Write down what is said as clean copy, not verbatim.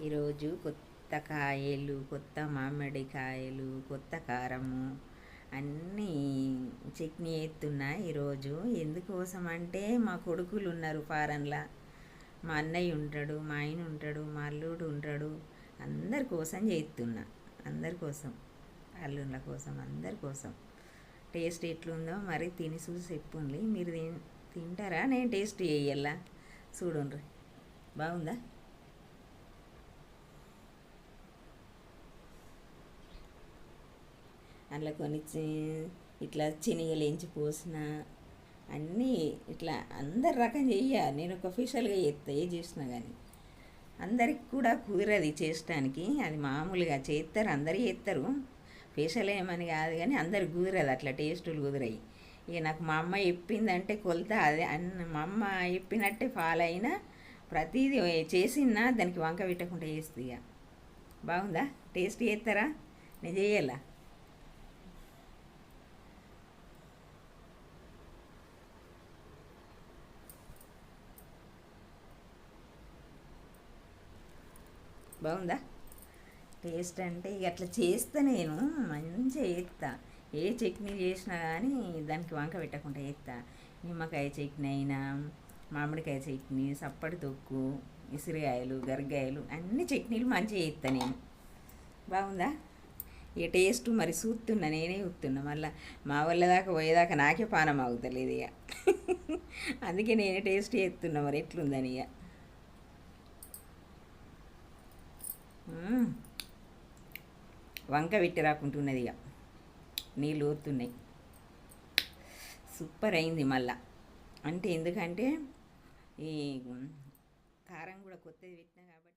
ఈరోజు కొత్త కాయలు, కొత్త మామిడికాయలు, కొత్త కారము అన్నీ చట్నీ ఎత్తున్నా ఈరోజు. ఎందుకోసం అంటే మా కొడుకులు ఉన్నారు ఫారెన్లా, మా అన్నయ్య ఉంటాడు, మా ఆయన ఉంటాడు, మా అల్లుడు ఉంటాడు. అందరి కోసం చేస్తున్నా, అందరి కోసం, అల్లుళ్ళ కోసం, అందరి కోసం. టేస్ట్ ఎట్లుందో మరి తిని చూసి చెప్పుండి. మీరు తింటారా? నేను టేస్ట్ చేయాలా? చూడండి, బాగుందా? అందులో కొన్ని ఇట్లా శనగలు వేయించి పోసిన అన్నీ ఇట్లా అందరు రకం చెయ్య. నేను ఒక అఫీషియల్గా చేస్తా, ఏ చేసినా కానీ అందరికి కూడా కుదరది చేయడానికి. అది మామూలుగా చేస్తారు, అందరు చేస్తారు. ఫేషియల్ ఏమని కాదు కానీ అందరికి కుదరదు, అట్లా టేస్టులు కుదిరాయి. ఇక నాకు మా అమ్మ చెప్పిందంటే కొలత అదే మా అమ్మ చెప్పినట్టే ఫాలో అయినా ప్రతిదీ చేసినా దానికి వంక పెట్టకుండా చేస్తుంది. ఇక బాగుందా? టేస్ట్ చేస్తారా? నేను చేయాలా? బాగుందా? టేస్ట్ అంటే ఇక అట్లా చేస్తా, నేను మంచిగా చేస్తా. ఏ చట్నీ చేసినా కానీ దానికి వంక పెట్టకుండా చేస్తా. నిమ్మకాయ చట్నీ అయినా, మామిడికాయ చట్నీ, సప్పటి తొక్కు, ఇసురుగాయలు, గరగాయలు అన్ని చట్నీలు మంచిగా చేస్తా నేను. బాగుందా? ఇక టేస్ట్ మరి చూస్తున్నా, నేనే చూస్తున్నా. మళ్ళీ మా వాళ్ళ దాకా పోయేదాకా నాకే పానం ఆగుతలేదు ఇక. అందుకే నేనే టేస్ట్ చేస్తున్నా మరి ఎట్లుందని. ఇక వంక పెట్టి రాకుంటున్నది, ఇక నీళ్ళు ఊరుతున్నాయి. సూపర్ అయింది మళ్ళా. అంటే ఎందుకంటే ఈ కారం కూడా కొత్తది పెట్టినా కాబట్టి